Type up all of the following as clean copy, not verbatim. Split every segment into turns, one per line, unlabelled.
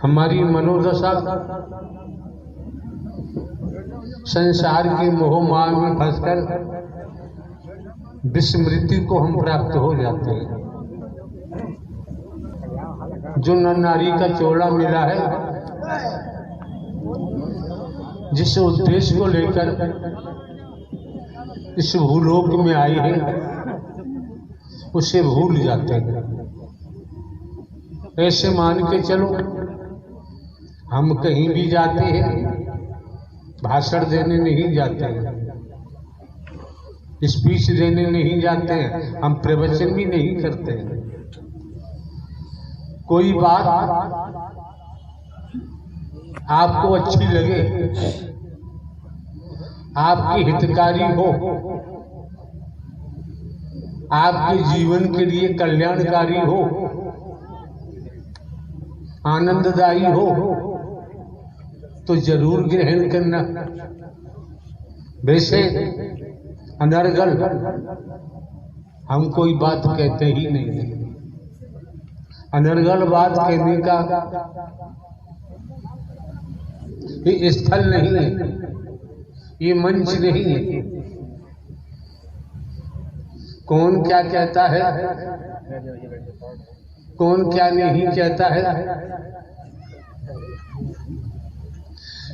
हमारी मनोदशा संसार के मोह माया में फंसकर विस्मृति को हम प्राप्त हो जाते हैं। जो नर नारी का चोला मिला है, जिस उद्देश्य को लेकर इस भूलोक में आई है, उसे भूल जाते हैं। ऐसे मान के चलो, हम कहीं भी जाते हैं, भाषण देने नहीं जाते हैं, स्पीच देने नहीं जाते हैं, हम प्रवचन भी नहीं करते हैं। कोई बात आपको अच्छी लगे, आपकी हितकारी हो, आपके जीवन के लिए कल्याणकारी हो, आनंददायी हो, तो जरूर ग्रहण करना। वैसे अनर्गल हम कोई बात कहते ही नहीं। अनर्गल बात कहने का ये स्थल नहीं है, ये मंच नहीं है। कौन क्या कहता है, कौन क्या नहीं कहता है,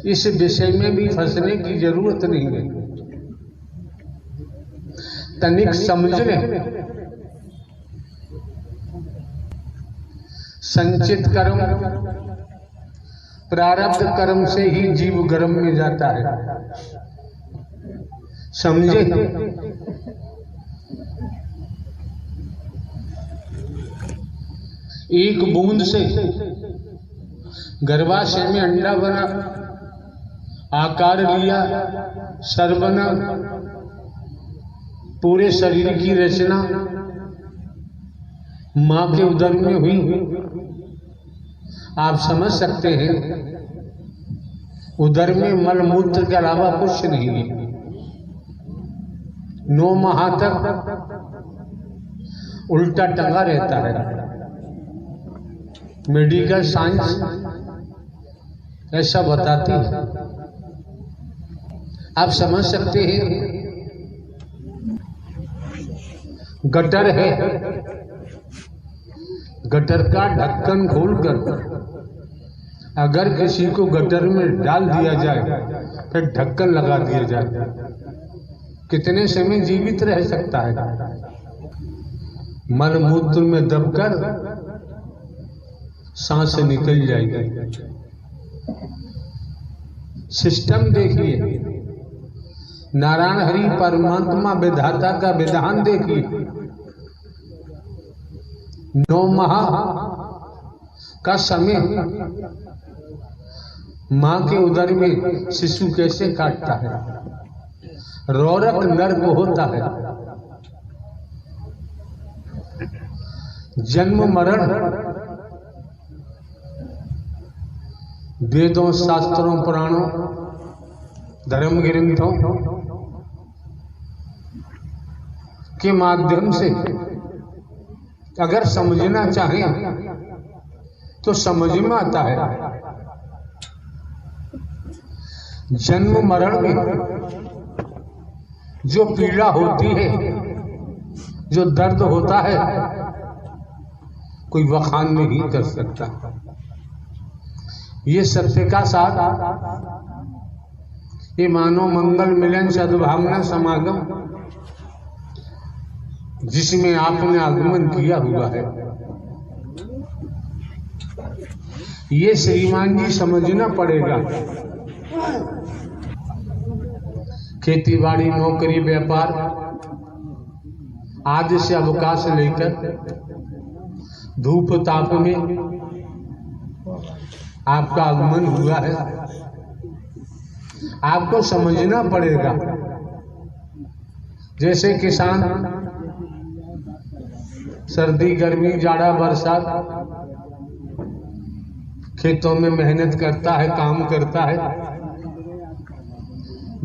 इस विषय में भी फंसने की जरूरत नहीं है। तनिक समझ लें, संचित कर्म प्रारब्ध कर्म से ही जीव गर्म में जाता है। समझे? एक बूंद से गर्भाशय में अंडा बना, आकार लिया, सर बना, पूरे शरीर की रचना मां के उदर में हुई। आप समझ सकते हैं, उदर में मल मूत्र के अलावा कुछ नहीं है। 9 माह तक उल्टा टंगा रहता है। मेडिकल साइंस ऐसा बताती है। आप समझ सकते हैं, गटर है, गटर का ढक्कन खोलकर अगर किसी को गटर में डाल दिया जाए, फिर ढक्कन लगा दिया जाए, कितने समय जीवित रह सकता है? मल मूत्र में दबकर सांस निकल जाएगी। सिस्टम देखिए, नारायण हरि परमात्मा विधाता का विधान देखिए। 9 माह का समय मां के उदर में शिशु कैसे काटता है, रोरक नर्क होता है। जन्म मरण वेदों, शास्त्रों, पुराणों, धर्म ग्रंथों के माध्यम से अगर समझना चाहें तो समझ में आता है। जन्म मरण में जो पीड़ा होती है, जो दर्द होता है, कोई बखान नहीं कर सकता। ये सत्य का साथ, ये मानव मंगल मिलन सद्भावना समागम जिसमें आपने आगमन किया हुआ है, ये श्रीमान जी समझना पड़ेगा। खेती बाड़ी, नौकरी, व्यापार आदि से अवकाश लेकर धूप ताप में आपका आगमन हुआ है। आपको समझना पड़ेगा। जैसे किसान सर्दी, गर्मी, जाड़ा, बरसात खेतों में मेहनत करता है, काम करता है,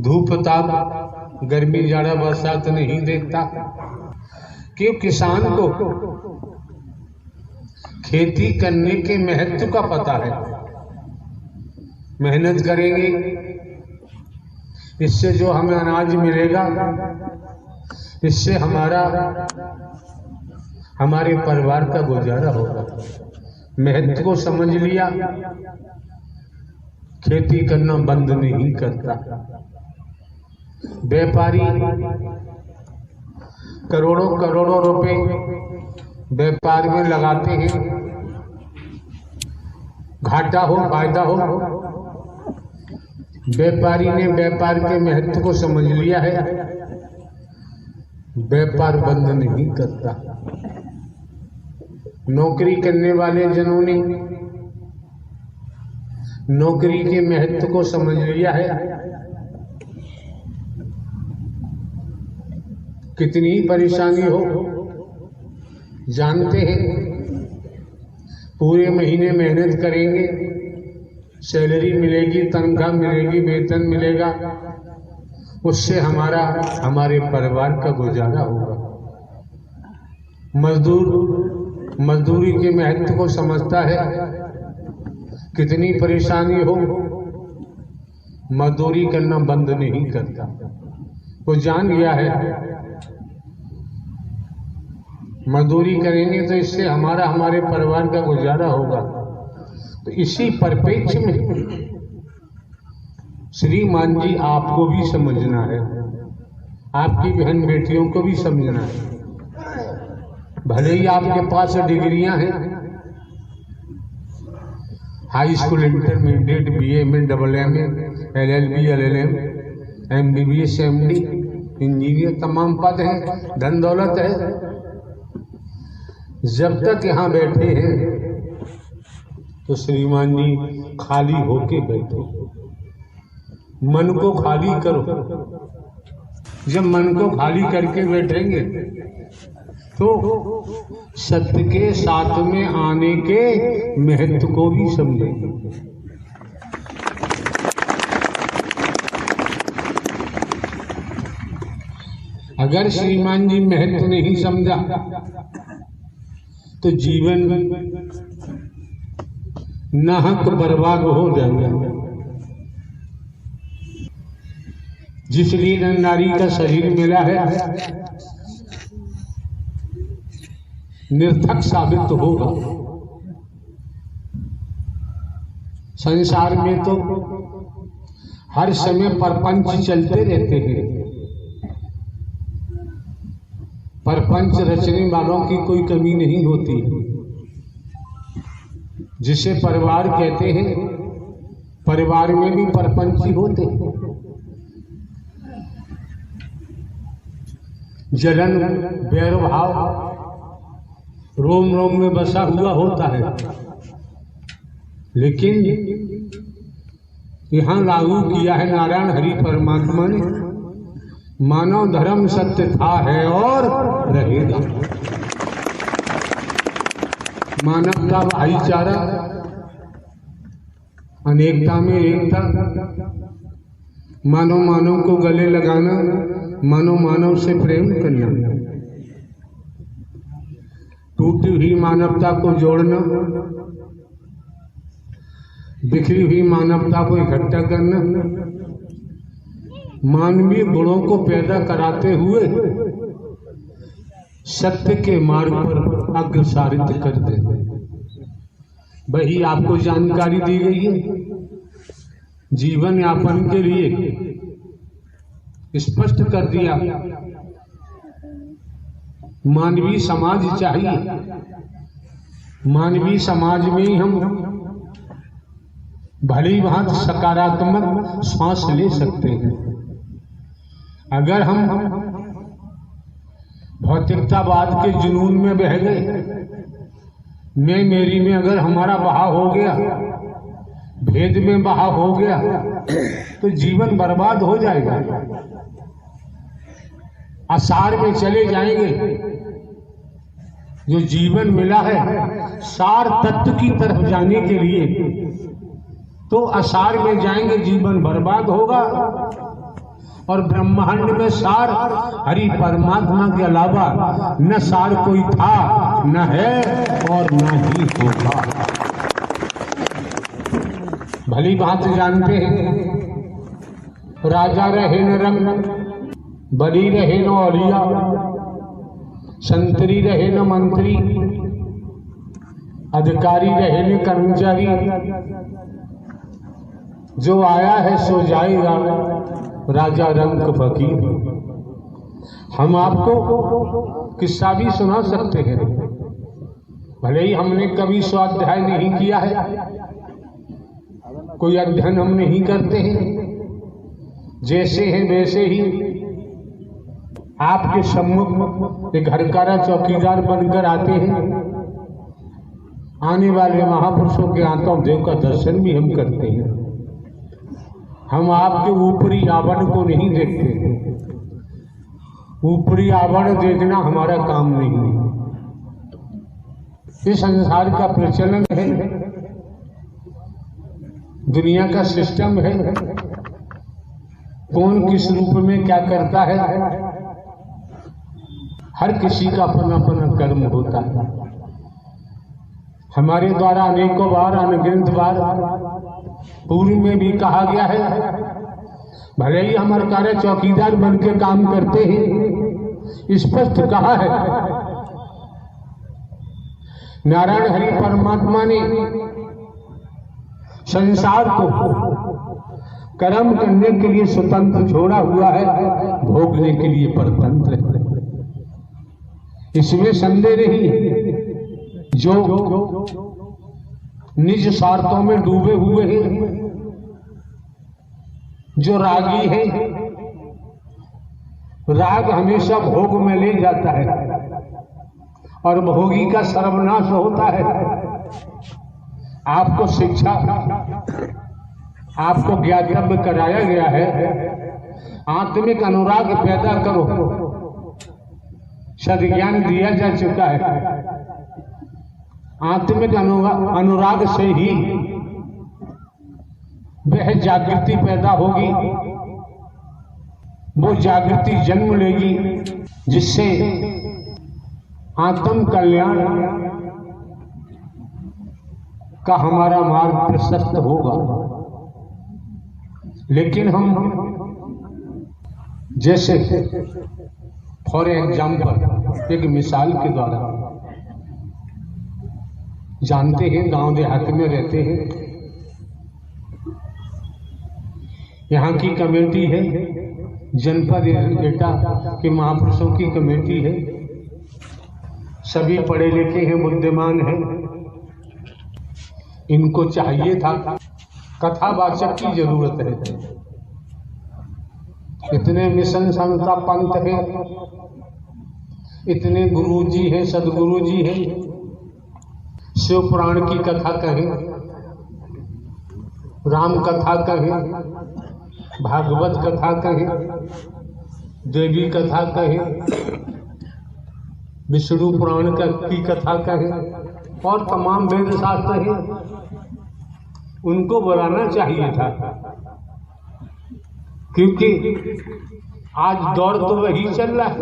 धूप ताप, गर्मी, जाड़ा, बरसात नहीं देखता। क्यों? किसान को खेती करने के महत्व का पता है। मेहनत करेंगे, इससे जो हमें अनाज मिलेगा, इससे हमारे परिवार का गुजारा होगा। महत्व को समझ लिया, खेती करना बंद नहीं करता। व्यापारी करोड़ों करोड़ों रुपए व्यापार में लगाते हैं, घाटा हो फायदा हो, व्यापारी ने व्यापार के महत्व को समझ लिया है, व्यापार बंद नहीं करता। नौकरी करने वाले जनों ने नौकरी के महत्व को समझ लिया है। कितनी परेशानी हो जानते हैं, पूरे महीने मेहनत करेंगे, सैलरी मिलेगी, तनख्वाह मिलेगी, वेतन मिलेगा, उससे हमारे परिवार का गुजारा होगा। मजदूर मजदूरी के महत्व को समझता है, कितनी परेशानी हो मजदूरी करना बंद नहीं करता। वो जान गया है मजदूरी करेंगे तो इससे हमारे परिवार का गुजारा होगा। तो इसी परिप्रेक्ष्य में श्रीमान जी आपको भी समझना है, आपकी बहन बेटियों को भी समझना है। भले ही आपके पास डिग्रियां हैं, high school, intermediate, BA, AA, LLB, LLM, MBBS, MD, engineer, तमाम पद हैं, धन दौलत है। जब तक यहाँ बैठे हैं तो श्रीमान जी खाली होके बैठो, मन को खाली करो। जब मन को खाली करके बैठेंगे तो सत्य के साथ में आने के महत्व को भी समझेंगे। अगर श्रीमान जी महत्व नहीं समझा तो जीवन नाहक बर्बाद हो जाएगा। जिस लिए नारी का शरीर मिला है निर्थक साबित होगा। संसार में तो हर समय परपंच चलते रहते हैं, परपंच रचने वालों की कोई कमी नहीं होती। जिसे परिवार कहते हैं, परिवार में भी परपंची होते हैं। जलन वैरभाव रोम रोम में बसा हुआ होता है, लेकिन यहाँ लागू किया है नारायण हरि परमात्मा ने, मानव धर्म सत्य था, है और रहेगा। मानवता भाईचारा, अनेकता में एकता, मानव मानव को गले लगाना, मानव मानव से प्रेम करना, टूटी हुई मानवता को जोड़ना, बिखरी हुई मानवता को इकट्ठा करना, मानवीय गुणों को पैदा कराते हुए सत्य के मार्ग पर अग्रसारित कर दे। वही आपको जानकारी दी गई है। जीवन यापन के लिए स्पष्ट कर दिया, मानवीय समाज चाहिए। मानवीय समाज में ही हम भली भांति सकारात्मक सांस ले सकते हैं। अगर हम भौतिकतावाद के जुनून में बह गए, मैं मेरी में अगर हमारा बहाव हो गया, भेद में बहाव हो गया, तो जीवन बर्बाद हो जाएगा। असार में चले जाएंगे। जो जीवन मिला है सार तत्व की तरफ जाने के लिए, तो असार में जाएंगे, जीवन बर्बाद होगा। और ब्रह्मांड में सार हरि परमात्मा के अलावा न सार कोई था, न है और न ही होगा। भली भांति जानते हैं, राजा रहे न रंग, बली रहे न औलिया, संतरी रहे न मंत्री, अधिकारी रहे न कर्मचारी, जो आया है सो जाएगा, राजा रंग फकीर। हम आपको किस्सा भी सुना सकते हैं, भले ही हमने कभी स्वाध्याय नहीं किया है, कोई अध्ययन हम नहीं करते हैं, जैसे हैं वैसे ही आपके सम्मुख एक घरकारा चौकीदार बनकर आते हैं। आने वाले महापुरुषों के आंतों देव का दर्शन भी हम करते हैं। हम आपके ऊपरी आवरण को नहीं देखते, ऊपरी आवरण देखना हमारा काम नहीं है। इस संसार का प्रचलन है, दुनिया का सिस्टम है, कौन किस रूप में क्या करता है, हर किसी का अपना अपना कर्म होता है। हमारे द्वारा अनेकों बार अनगिनत बार पूर्व में भी कहा गया है, भले ही हम सरकारी चौकीदार बनकर काम करते हैं, स्पष्ट कहा है नारायण हरि परमात्मा ने संसार को कर्म करने के लिए स्वतंत्र छोड़ा हुआ है, भोगने के लिए परतंत्र है। इसमें संदेह नहीं। जो निज स्वार्थों में डूबे हुए हैं, जो रागी है, राग हमेशा भोग में ले जाता है और भोगी का सर्वनाश होता है। आपको शिक्षा, आपको ज्ञातव्य कराया गया है, आत्मिक अनुराग पैदा करो। सद्ज्ञान दिया जा चुका है। आत्मिक अनुराग से ही वह जागृति पैदा होगी, वो जागृति जन्म लेगी, जिससे आत्म कल्याण का हमारा मार्ग प्रशस्त होगा। लेकिन हम जैसे फॉर एग्जाम्पल एक मिसाल के द्वारा जानते हैं, गांव देहात में रहते हैं, यहाँ की कमेटी है, जनपद एटा के महापुरुषों की कमेटी है, सभी पढ़े लिखे हैं, बुद्धिमान हैं। इनको चाहिए था कथावाचक की जरूरत है। इतने मिशन संस्था पंथ है, इतने गुरुजी हैं, सदगुरु जी हैं, शिव पुराण की कथा कहें, राम कथा कहें, भागवत कथा कहें, देवी कथा कहें, विष्णु पुराण की कथा कहें और तमाम वेद शास्त्र हैं। उनको बुलाना चाहिए था, क्योंकि आज दौर तो वही चल रहा है,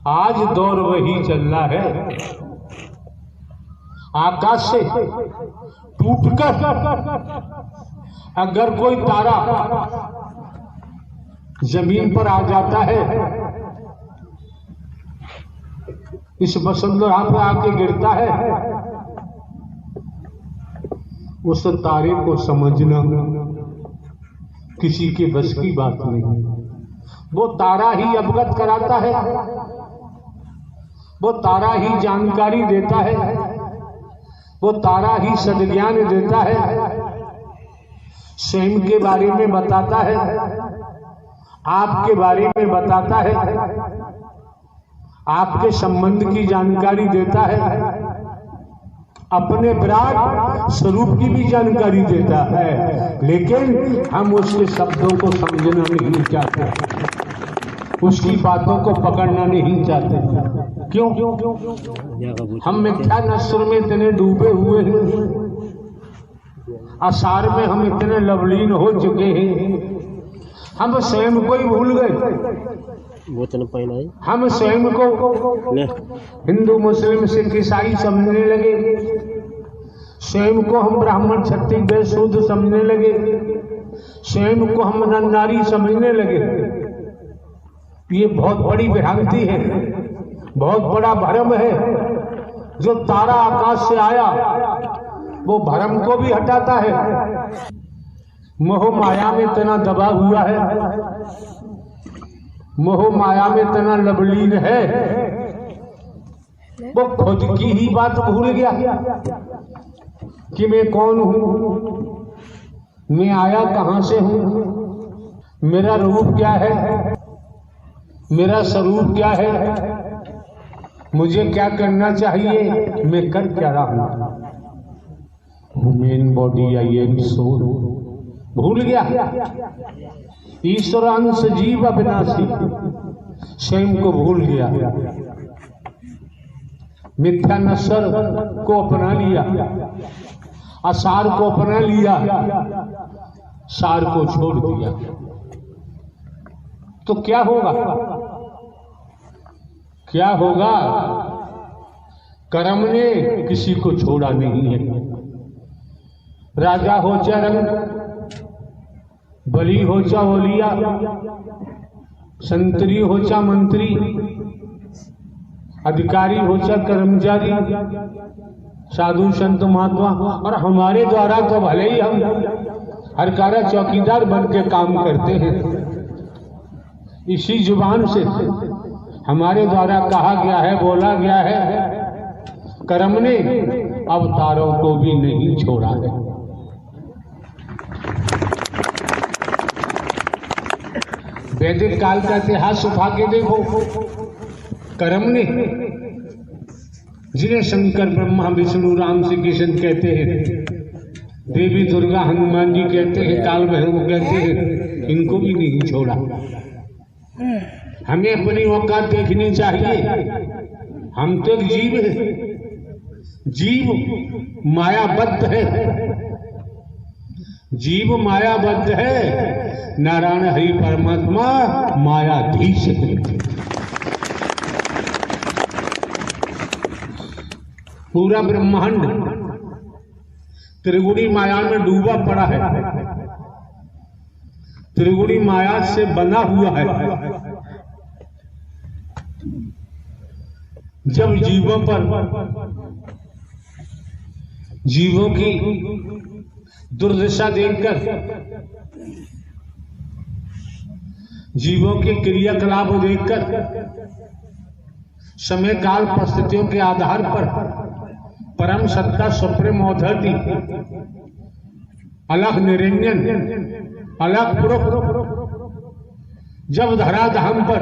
आज दौर वही चल रहा है। आकाश से टूटकर अगर कोई तारा जमीन पर आ जाता है, इस वसुंधरा पे आके गिरता है, उस तारे को समझना किसी के बस की बात नहीं। वो तारा ही अवगत कराता है, वो तारा ही जानकारी देता है, वो तारा ही सद्ज्ञान देता है, स्वयं के बारे में बताता है, आपके बारे में बताता है, आपके संबंध की जानकारी देता है, अपने विराट स्वरूप की भी जानकारी देता है। लेकिन हम उसके शब्दों को समझना नहीं चाहते, उसकी बातों को पकड़ना नहीं चाहते। क्यों? हम मिथ्या नस्र में इतने डूबे हुए हैं, आसार में हम इतने लवलीन हो चुके हैं, हम स्वयं को ही भूल गए। हम स्वयं को हिंदू, मुस्लिम, सिख, ईसाई समझने लगे। स्वयं को हम ब्राह्मण क्षत्रिय वैश्य शूद्र समझने लगे, स्वयं को हम नर नारी समझने लगे। ये बहुत बड़ी भ्रांति है, बहुत बड़ा भ्रम है। जो तारा आकाश से आया वो भ्रम को भी हटाता है। मोह माया में तना दबा हुआ है, मोह माया में तना लबलीन है, वो खुद की ही बात भूल गया कि मैं कौन हूं, मैं आया कहां से हूं, मेरा रूप क्या है, मेरा स्वरूप क्या है, मुझे क्या करना चाहिए, मैं कर क्या रहा हूं। Main body I am soul भूल गया। ईश्वर अंश जीव अविनाशी, स्वयं को भूल गया। मिथ्या नश्वर को अपना लिया, असार को अपना लिया, सार को छोड़ दिया। तो क्या होगा, क्या होगा? कर्म ने किसी को छोड़ा नहीं है। राजा हो चाहे रंग, बली हो चा ओलिया, संतरी हो चा मंत्री, अधिकारी हो चा कर्मचारी, साधु संत महात्मा, और हमारे द्वारा तो भले ही हम हर कार्य चौकीदार बन के काम करते हैं, इसी जुबान से हमारे द्वारा कहा गया है, बोला गया है, कर्म ने अवतारों को भी नहीं छोड़ा है। वैदिक काल का इतिहास उठा के देखो, कर्म ने, जिन्हें शंकर ब्रह्मा विष्णु राम श्री कृष्ण कहते हैं, देवी दुर्गा हनुमान जी कहते हैं, काल भैरव कहते हैं, इनको भी नहीं छोड़ा। हमें अपनी औकात देखनी चाहिए। हम तो एक जीव है, जीव मायाबद्ध है, जीव मायाबद्ध है, नारायण हरि परमात्मा मायाधीश है। पूरा ब्रह्मांड त्रिगुणी माया में डूबा पड़ा है, त्रिगुणी माया से बना हुआ है। जब जीवों पर, जीवों की दुर्दशा देखकर, जीवों के क्रियाकलाप देखकर, समय काल परिस्थितियों के आधार पर परम सत्ता सुप्रीम अथॉरिटी, अलग निरंजन, अलग पुरुष जब धराधाम पर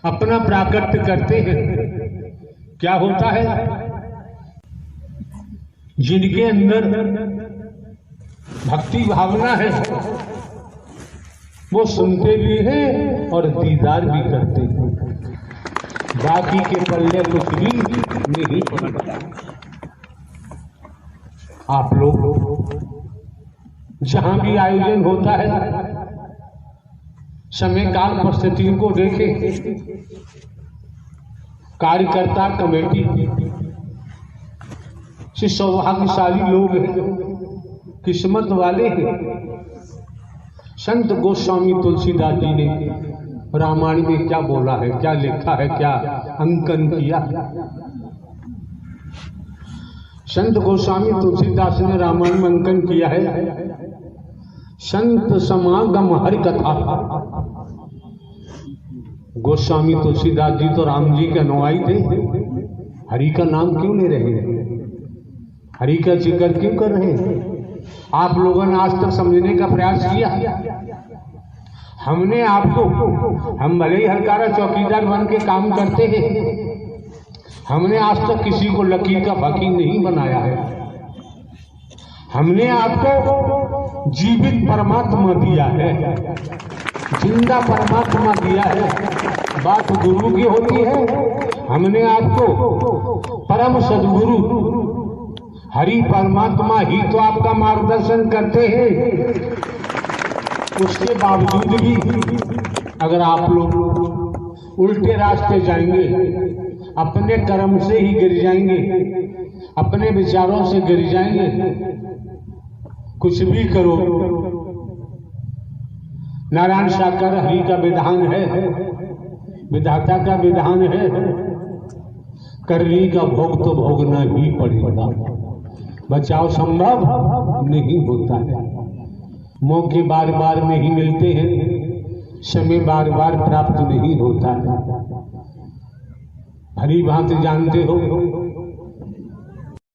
अपना प्राकट्य करते हैं, क्या होता है? जिनके अंदर भक्ति भावना है वो सुनते भी हैं और दीदार भी करते हैं, बाकी के पल्ले कुछ भी नहीं पड़ता। आप लोग जहां भी आयोजन होता है, समय काल परिस्थितियों को देखें। कार्यकर्ता कमेटी से सौभाग्यशाली लोग हैं, किस्मत वाले हैं। संत गोस्वामी तुलसीदास जी ने रामायण में क्या बोला है, क्या लिखा है, क्या अंकन किया? संत गोस्वामी तुलसीदास ने रामायण में अंकन किया है, संत समागम हरि कथा। गोस्वामी तुलसीदास जी तो राम जी के अनुयायी थे, हरि का नाम क्यों ले रहे हैं, हरि का जिक्र क्यों कर रहे हैं? आप लोगों ने आज तक समझने का प्रयास किया? हमने आपको, हम भले ही हरकारा चौकीदार बन के काम करते हैं, हमने आज तक किसी को लकीर का फकीर नहीं बनाया है। हमने आपको जीवित परमात्मा दिया है, जिंदा परमात्मा दिया है। बात गुरु की होती है, हमने आपको परम सदगुरु हरि परमात्मा ही तो आपका मार्गदर्शन करते हैं। उसके बावजूद भी अगर आप लोग उल्टे रास्ते जाएंगे, अपने कर्म से ही गिर जाएंगे, अपने विचारों से गिर जाएंगे। कुछ भी करो, नारायण साकार हरि का विधान है, विधाता का विधान है, करनी का भोग तो भोगना ही पड़ेगा। बचाव संभव नहीं होता है। मौके बार बार नहीं मिलते हैं, समय बार बार प्राप्त नहीं होता है। भली भांति जानते हो